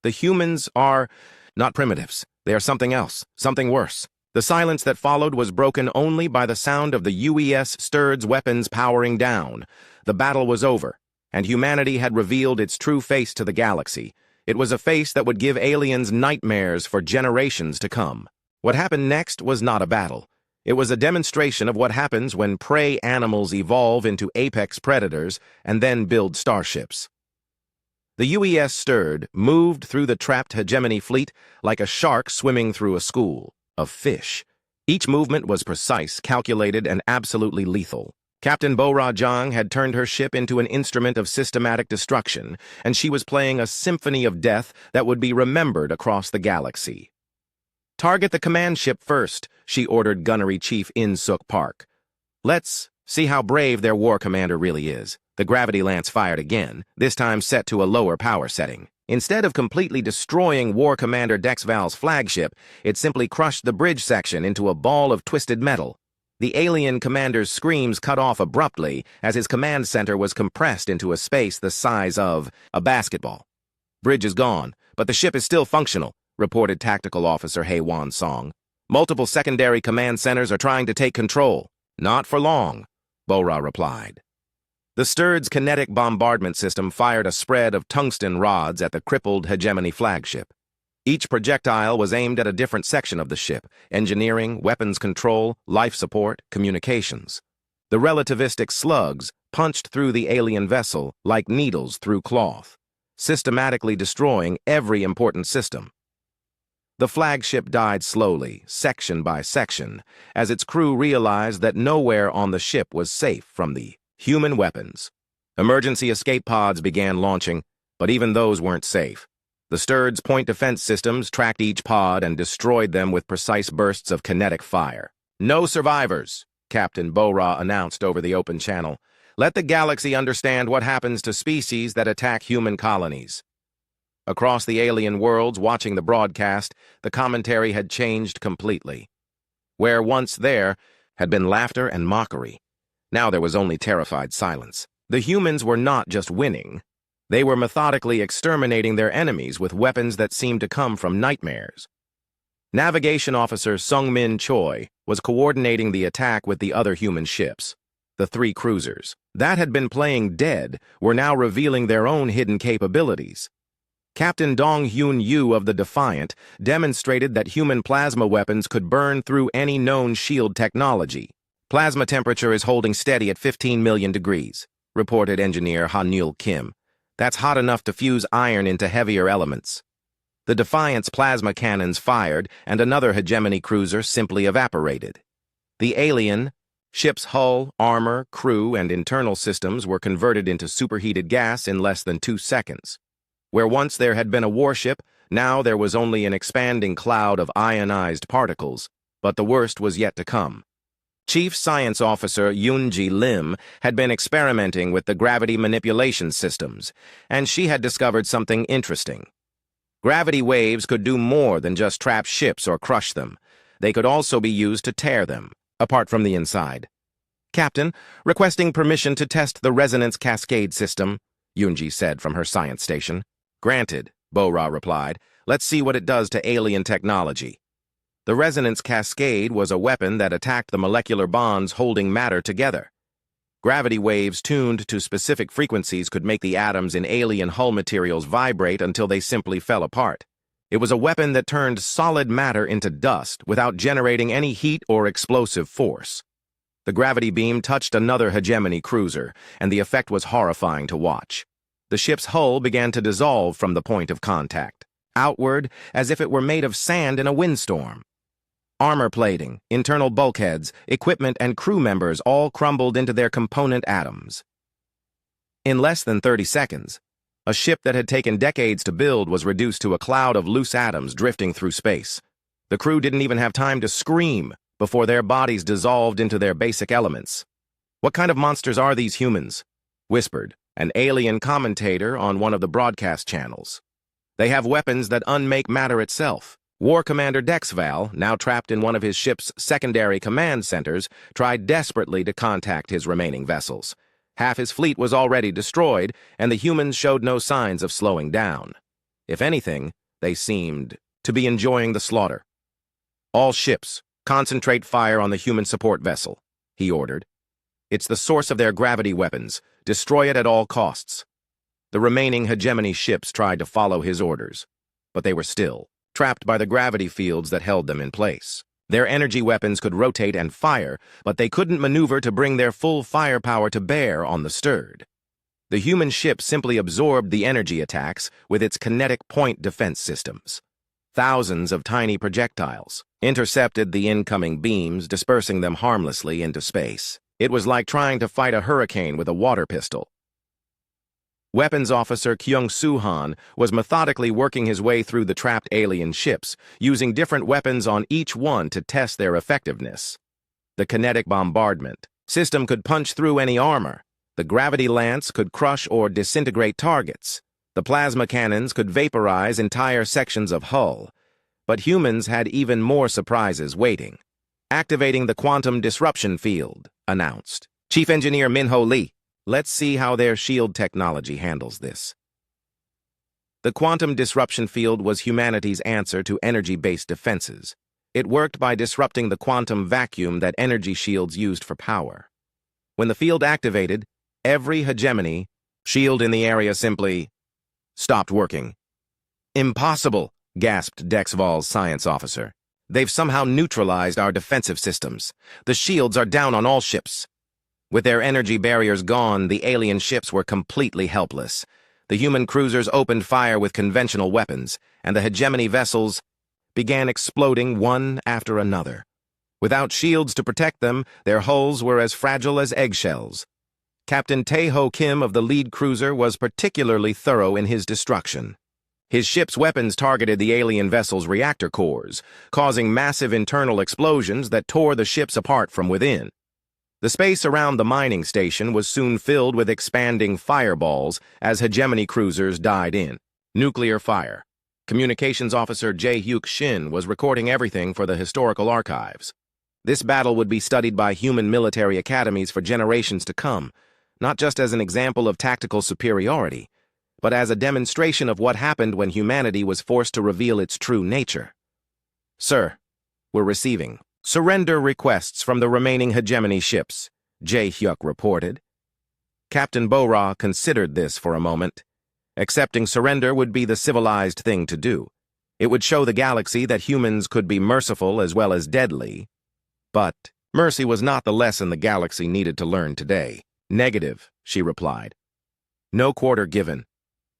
The humans are not primitives. They are something else, something worse. The silence that followed was broken only by the sound of the UES Stirred's weapons powering down. The battle was over, and humanity had revealed its true face to the galaxy. It was a face that would give aliens nightmares for generations to come. What happened next was not a battle. It was a demonstration of what happens when prey animals evolve into apex predators and then build starships. The UES stirred, moved through the trapped hegemony fleet like a shark swimming through a school of fish. Each movement was precise, calculated, and absolutely lethal. Captain Bo-Ra Jang had turned her ship into an instrument of systematic destruction, and she was playing a symphony of death that would be remembered across the galaxy. "Target the command ship first," she ordered Gunnery Chief In Suk Park. "Let's see how brave their war commander really is." The gravity lance fired again, this time set to a lower power setting. Instead of completely destroying War Commander Dexval's flagship, it simply crushed the bridge section into a ball of twisted metal. The alien commander's screams cut off abruptly as his command center was compressed into a space the size of a basketball. "Bridge is gone, but the ship is still functional," reported Tactical Officer Hae-Won Song. "Multiple secondary command centers are trying to take control." "Not for long," Bo-Ra replied. The Sturd's kinetic bombardment system fired a spread of tungsten rods at the crippled hegemony flagship. Each projectile was aimed at a different section of the ship: engineering, weapons control, life support, communications. The relativistic slugs punched through the alien vessel like needles through cloth, systematically destroying every important system. The flagship died slowly, section by section, as its crew realized that nowhere on the ship was safe from the human weapons. Emergency escape pods began launching, but even those weren't safe. The Sturd's point defense systems tracked each pod and destroyed them with precise bursts of kinetic fire. "No survivors," Captain Bo-Ra announced over the open channel. "Let the galaxy understand what happens to species that attack human colonies." Across the alien worlds watching the broadcast, the commentary had changed completely. Where once there had been laughter and mockery, now there was only terrified silence. The humans were not just winning. They were methodically exterminating their enemies with weapons that seemed to come from nightmares. Navigation Officer Sung-Min Choi was coordinating the attack with the other human ships. The three cruisers that had been playing dead were now revealing their own hidden capabilities. Captain Dong-Hyun Yu of the Defiant demonstrated that human plasma weapons could burn through any known shield technology. "Plasma temperature is holding steady at 15 million degrees, reported engineer Han-Nul Kim. "That's hot enough to fuse iron into heavier elements." The Defiant's plasma cannons fired, and another hegemony cruiser simply evaporated. The alien ship's hull, armor, crew, and internal systems were converted into superheated gas in less than 2 seconds. Where once there had been a warship, now there was only an expanding cloud of ionized particles, but the worst was yet to come. Chief Science Officer Yoon-ji Lim had been experimenting with the gravity manipulation systems, and she had discovered something interesting. Gravity waves could do more than just trap ships or crush them. They could also be used to tear them, apart from the inside. "Captain, requesting permission to test the resonance cascade system," Yoon-ji said from her science station. "Granted," Bo-Ra replied. "Let's see what it does to alien technology." The resonance cascade was a weapon that attacked the molecular bonds holding matter together. Gravity waves tuned to specific frequencies could make the atoms in alien hull materials vibrate until they simply fell apart. It was a weapon that turned solid matter into dust without generating any heat or explosive force. The gravity beam touched another hegemony cruiser, and the effect was horrifying to watch. The ship's hull began to dissolve from the point of contact, outward as if it were made of sand in a windstorm. Armor plating, internal bulkheads, equipment, and crew members all crumbled into their component atoms. In less than 30 seconds, a ship that had taken decades to build was reduced to a cloud of loose atoms drifting through space. The crew didn't even have time to scream before their bodies dissolved into their basic elements. "What kind of monsters are these humans?" whispered an alien commentator on one of the broadcast channels. "They have weapons that unmake matter itself." War Commander Dexval, now trapped in one of his ship's secondary command centers, tried desperately to contact his remaining vessels. Half his fleet was already destroyed, and the humans showed no signs of slowing down. If anything, they seemed to be enjoying the slaughter. "All ships, concentrate fire on the human support vessel," he ordered. "It's the source of their gravity weapons. Destroy it at all costs." The remaining hegemony ships tried to follow his orders, but they were still, trapped by the gravity fields that held them in place. Their energy weapons could rotate and fire, but they couldn't maneuver to bring their full firepower to bear on the stirred. The human ship simply absorbed the energy attacks with its kinetic point defense systems. Thousands of tiny projectiles intercepted the incoming beams, dispersing them harmlessly into space. It was like trying to fight a hurricane with a water pistol. Weapons Officer Kyung-Soo Han was methodically working his way through the trapped alien ships, using different weapons on each one to test their effectiveness. The kinetic bombardment system could punch through any armor. The gravity lance could crush or disintegrate targets. The plasma cannons could vaporize entire sections of hull. But humans had even more surprises waiting. "Activating the quantum disruption field," announced Chief Engineer Min-Ho Lee. "Let's see how their shield technology handles this." The quantum disruption field was humanity's answer to energy-based defenses. It worked by disrupting the quantum vacuum that energy shields used for power. When the field activated, every hegemony shield in the area simply stopped working. "Impossible," gasped Dexval's science officer. "They've somehow neutralized our defensive systems. The shields are down on all ships." With their energy barriers gone, the alien ships were completely helpless. The human cruisers opened fire with conventional weapons, and the hegemony vessels began exploding one after another. Without shields to protect them, their hulls were as fragile as eggshells. Captain Tae-ho Kim of the lead cruiser was particularly thorough in his destruction. His ship's weapons targeted the alien vessel's reactor cores, causing massive internal explosions that tore the ships apart from within. The space around the mining station was soon filled with expanding fireballs as hegemony cruisers died in. Nuclear fire. Communications Officer Jae-hyuk Shin was recording everything for the historical archives. This battle would be studied by human military academies for generations to come, not just as an example of tactical superiority, but as a demonstration of what happened when humanity was forced to reveal its true nature. "Sir, we're receiving surrender requests from the remaining hegemony ships," Jae-hyuk reported. Captain Bo-ra considered this for a moment. Accepting surrender would be the civilized thing to do. It would show the galaxy that humans could be merciful as well as deadly. But mercy was not the lesson the galaxy needed to learn today. "Negative," she replied. "No quarter given.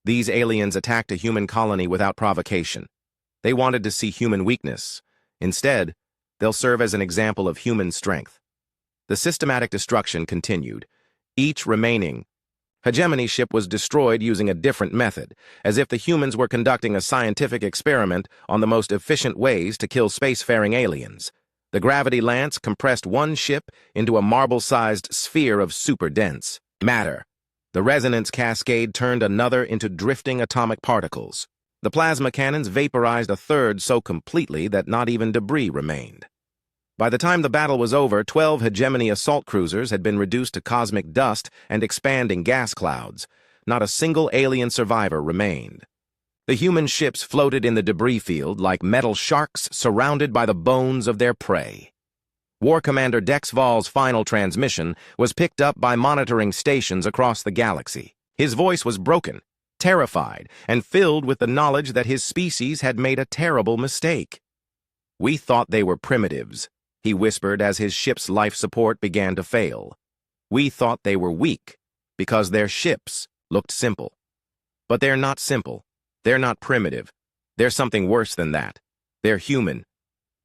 These aliens attacked a human colony without provocation. They wanted to see human weakness. Instead, they'll serve as an example of human strength." The systematic destruction continued. Each remaining hegemony ship was destroyed using a different method, as if the humans were conducting a scientific experiment on the most efficient ways to kill spacefaring aliens. The gravity lance compressed one ship into a marble-sized sphere of super-dense matter. The resonance cascade turned another into drifting atomic particles. The plasma cannons vaporized a third so completely that not even debris remained. By the time the battle was over, 12 hegemony assault cruisers had been reduced to cosmic dust and expanding gas clouds. Not a single alien survivor remained. The human ships floated in the debris field like metal sharks surrounded by the bones of their prey. War Commander Dexval's final transmission was picked up by monitoring stations across the galaxy. His voice was broken, terrified, and filled with the knowledge that his species had made a terrible mistake. "We thought they were primitives," he whispered as his ship's life support began to fail. "We thought they were weak because their ships looked simple. But they're not simple. They're not primitive. They're something worse than that. They're human."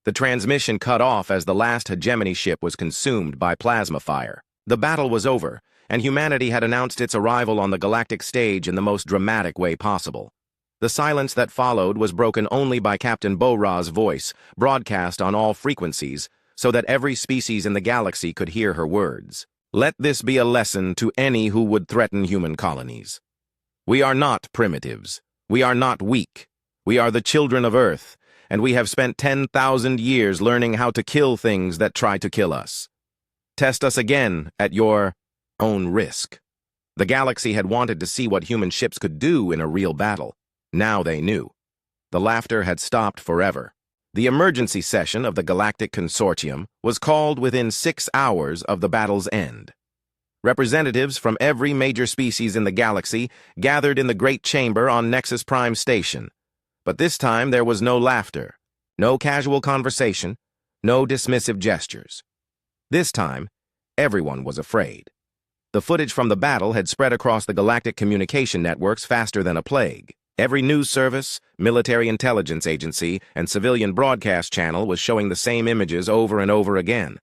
The transmission cut off as the last hegemony ship was consumed by plasma fire. The battle was over, and humanity had announced its arrival on the galactic stage in the most dramatic way possible. The silence that followed was broken only by Captain Bo-ra's voice, broadcast on all frequencies, so that every species in the galaxy could hear her words. "Let this be a lesson to any who would threaten human colonies. We are not primitives. We are not weak. We are the children of Earth, and we have spent 10,000 years learning how to kill things that try to kill us. Test us again at your own risk." The galaxy had wanted to see what human ships could do in a real battle. Now they knew. The laughter had stopped forever. The emergency session of the Galactic Consortium was called within 6 hours of the battle's end. Representatives from every major species in the galaxy gathered in the Great Chamber on Nexus Prime Station. But this time there was no laughter, no casual conversation, no dismissive gestures. This time, everyone was afraid. The footage from the battle had spread across the galactic communication networks faster than a plague. Every news service, military intelligence agency, and civilian broadcast channel was showing the same images over and over again.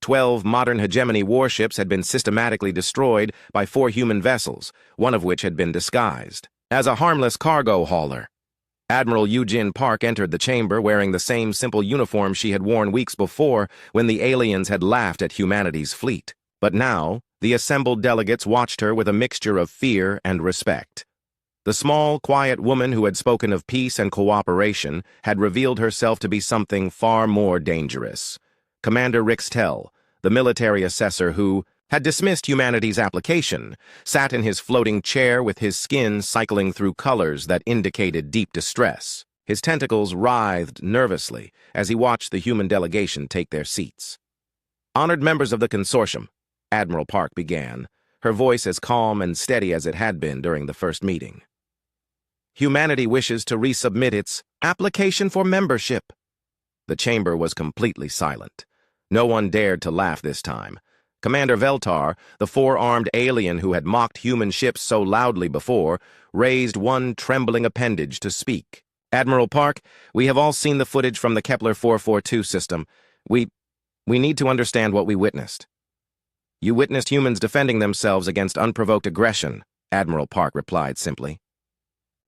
12 modern hegemony warships had been systematically destroyed by 4 human vessels, one of which had been disguised as a harmless cargo hauler. Admiral Eugene Park entered the chamber wearing the same simple uniform she had worn weeks before when the aliens had laughed at humanity's fleet. But now, the assembled delegates watched her with a mixture of fear and respect. The small, quiet woman who had spoken of peace and cooperation had revealed herself to be something far more dangerous. Commander Rixtel, the military assessor who had dismissed humanity's application, sat in his floating chair with his skin cycling through colors that indicated deep distress. His tentacles writhed nervously as he watched the human delegation take their seats. "Honored members of the consortium," Admiral Park began, her voice as calm and steady as it had been during the first meeting. "Humanity wishes to resubmit its application for membership." The chamber was completely silent. No one dared to laugh this time. Commander Veltar, the 4-armed alien who had mocked human ships so loudly before, raised one trembling appendage to speak. "Admiral Park, we have all seen the footage from the Kepler 442 system. We need to understand what we witnessed." "You witnessed humans defending themselves against unprovoked aggression," Admiral Park replied simply.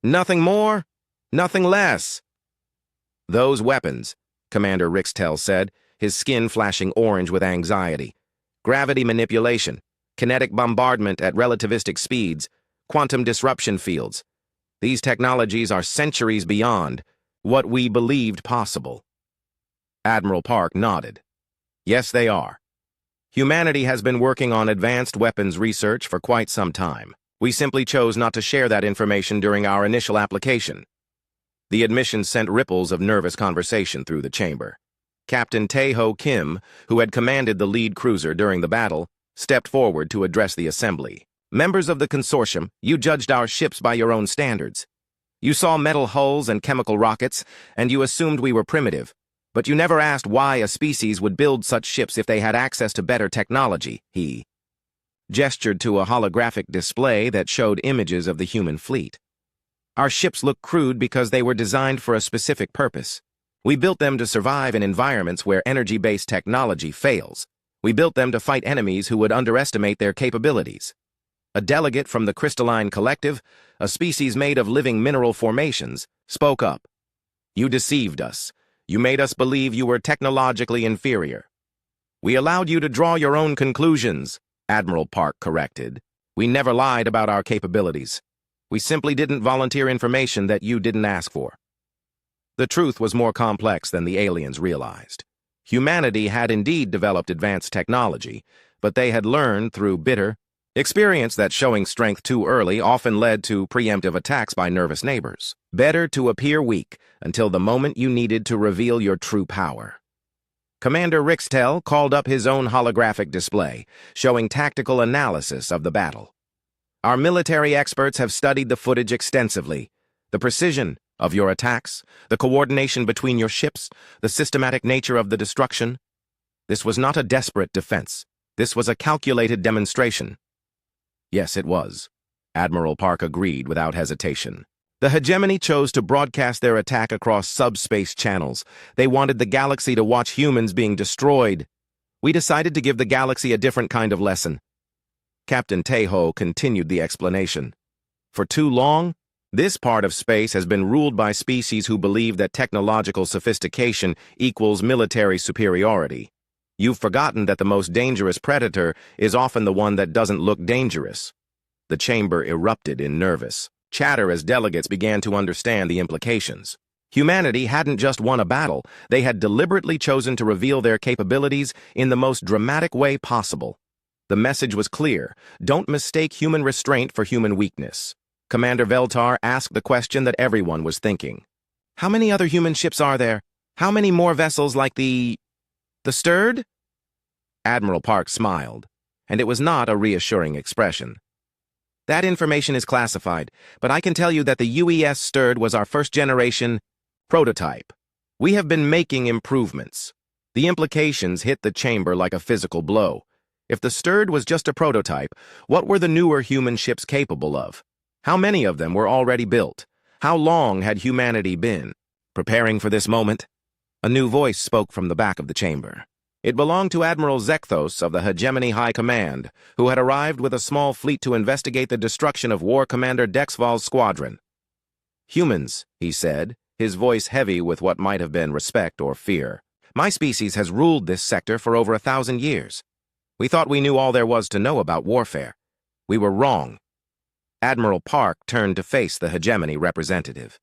"Nothing more, nothing less." "Those weapons," Commander Rixtel said, his skin flashing orange with anxiety. "Gravity manipulation, kinetic bombardment at relativistic speeds, quantum disruption fields. These technologies are centuries beyond what we believed possible." Admiral Park nodded. "Yes, they are. Humanity has been working on advanced weapons research for quite some time. We simply chose not to share that information during our initial application." The admission sent ripples of nervous conversation through the chamber. Captain Tae-ho Kim, who had commanded the lead cruiser during the battle, stepped forward to address the assembly. "Members of the consortium, you judged our ships by your own standards. You saw metal hulls and chemical rockets, and you assumed we were primitive. But you never asked why a species would build such ships if they had access to better technology," he gestured to a holographic display that showed images of the human fleet. "Our ships look crude because they were designed for a specific purpose. We built them to survive in environments where energy-based technology fails. We built them to fight enemies who would underestimate their capabilities." A delegate from the Crystalline Collective, a species made of living mineral formations, spoke up. "You deceived us. You made us believe you were technologically inferior." "We allowed you to draw your own conclusions," Admiral Park corrected. "We never lied about our capabilities. We simply didn't volunteer information that you didn't ask for." The truth was more complex than the aliens realized. Humanity had indeed developed advanced technology, but they had learned through bitter experience that showing strength too early often led to preemptive attacks by nervous neighbors. Better to appear weak until the moment you needed to reveal your true power. Commander Rixtel called up his own holographic display, showing tactical analysis of the battle. "Our military experts have studied the footage extensively. The precision of your attacks, the coordination between your ships, the systematic nature of the destruction. This was not a desperate defense. This was a calculated demonstration." "Yes, it was," Admiral Park agreed without hesitation. "The hegemony chose to broadcast their attack across subspace channels. They wanted the galaxy to watch humans being destroyed. We decided to give the galaxy a different kind of lesson." Captain Tae-ho continued the explanation. "For too long, this part of space has been ruled by species who believe that technological sophistication equals military superiority. You've forgotten that the most dangerous predator is often the one that doesn't look dangerous." The chamber erupted in nervous chatter as delegates began to understand the implications. Humanity hadn't just won a battle, they had deliberately chosen to reveal their capabilities in the most dramatic way possible. The message was clear: don't mistake human restraint for human weakness. Commander Veltar asked the question that everyone was thinking. "How many other human ships are there? How many more vessels like the Stirred?" Admiral Park smiled, and it was not a reassuring expression. That information is classified, but I can tell you that the UES Stirred was our first-generation prototype. We have been making improvements. The implications hit the chamber like a physical blow. If the Stirred was just a prototype, what were the newer human ships capable of? How many of them were already built? How long had humanity been preparing for this moment? A new voice spoke from the back of the chamber. It belonged to Admiral Zekthos of the Hegemony High Command, who had arrived with a small fleet to investigate the destruction of War Commander Dexval's squadron. "Humans," he said, his voice heavy with what might have been respect or fear. "My species has ruled this sector for over 1,000 years. We thought we knew all there was to know about warfare. We were wrong." Admiral Park turned to face the Hegemony representative.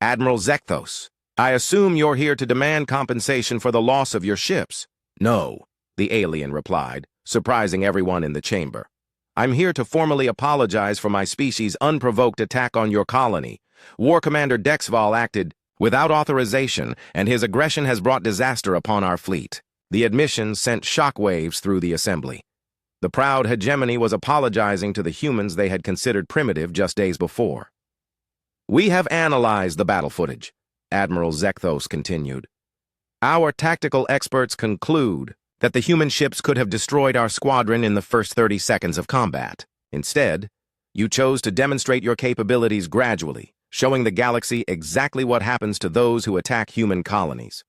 "Admiral Zekthos, I assume you're here to demand compensation for the loss of your ships." "No," the alien replied, surprising everyone in the chamber. "I'm here to formally apologize for my species' unprovoked attack on your colony. War Commander Dexval acted without authorization, and his aggression has brought disaster upon our fleet." The admission sent shockwaves through the assembly. The proud Hegemony was apologizing to the humans they had considered primitive just days before. "We have analyzed the battle footage," Admiral Zekthos continued. "Our tactical experts conclude that the human ships could have destroyed our squadron in the first 30 seconds of combat. Instead, you chose to demonstrate your capabilities gradually, showing the galaxy exactly what happens to those who attack human colonies."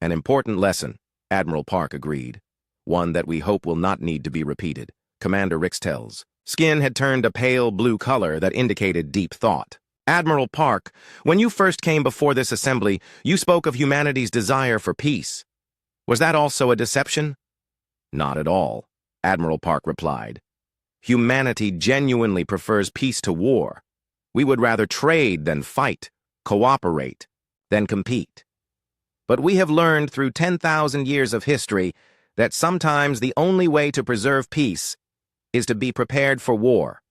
"An important lesson," Admiral Park agreed. "One that we hope will not need to be repeated." Commander Rixtel's skin had turned a pale blue color that indicated deep thought. "Admiral Park, when you first came before this assembly, you spoke of humanity's desire for peace. Was that also a deception?" "Not at all," Admiral Park replied. "Humanity genuinely prefers peace to war. We would rather trade than fight, cooperate than compete. But we have learned through 10,000 years of history that sometimes the only way to preserve peace is to be prepared for war."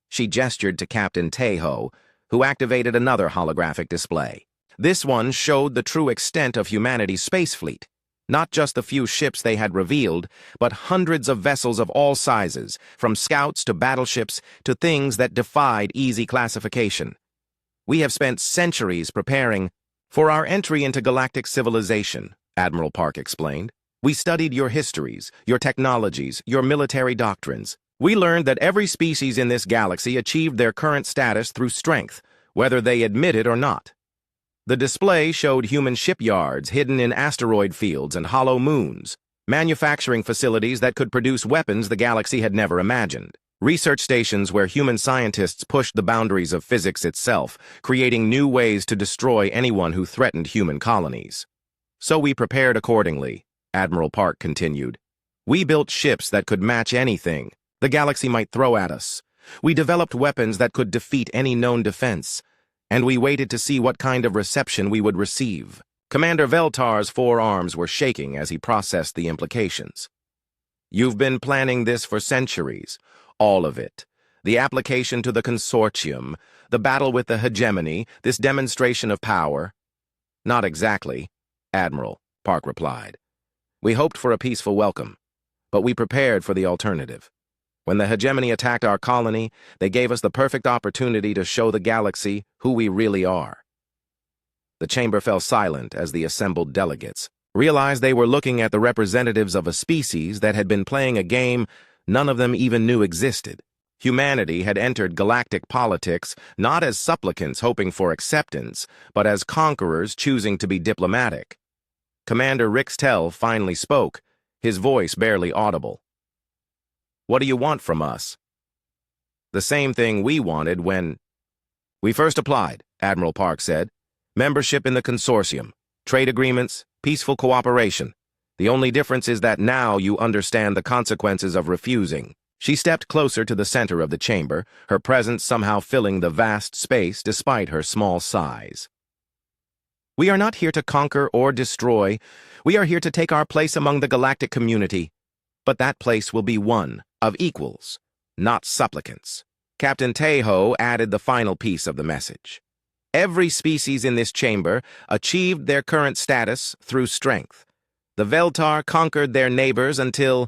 She gestured to Captain Tejo, who activated another holographic display. This one showed the true extent of humanity's space fleet. Not just the few ships they had revealed, but hundreds of vessels of all sizes, from scouts to battleships to things that defied easy classification. "We have spent centuries preparing for our entry into galactic civilization," Admiral Park explained. "We studied your histories, your technologies, your military doctrines. We learned that every species in this galaxy achieved their current status through strength, whether they admit it or not." The display showed human shipyards hidden in asteroid fields and hollow moons, manufacturing facilities that could produce weapons the galaxy had never imagined, research stations where human scientists pushed the boundaries of physics itself, creating new ways to destroy anyone who threatened human colonies. "So we prepared accordingly," Admiral Park continued. "We built ships that could match anything the galaxy might throw at us. We developed weapons that could defeat any known defense, and we waited to see what kind of reception we would receive." Commander Veltar's forearms were shaking as he processed the implications. "You've been planning this for centuries, all of it. The application to the consortium, the battle with the Hegemony, this demonstration of power." "Not exactly," Admiral Park replied. "We hoped for a peaceful welcome, but we prepared for the alternative. When the Hegemony attacked our colony, they gave us the perfect opportunity to show the galaxy who we really are." The chamber fell silent as the assembled delegates realized they were looking at the representatives of a species that had been playing a game none of them even knew existed. Humanity had entered galactic politics not as supplicants hoping for acceptance, but as conquerors choosing to be diplomatic. Commander Rixtel finally spoke, his voice barely audible. "What do you want from us?" "The same thing we wanted when we first applied," Admiral Park said. "Membership in the consortium, trade agreements, peaceful cooperation. The only difference is that now you understand the consequences of refusing." She stepped closer to the center of the chamber, her presence somehow filling the vast space despite her small size. "We are not here to conquer or destroy. We are here to take our place among the galactic community. But that place will be one of equals, not supplicants." Captain Tejo added the final piece of the message. "Every species in this chamber achieved their current status through strength. The Veltar conquered their neighbors until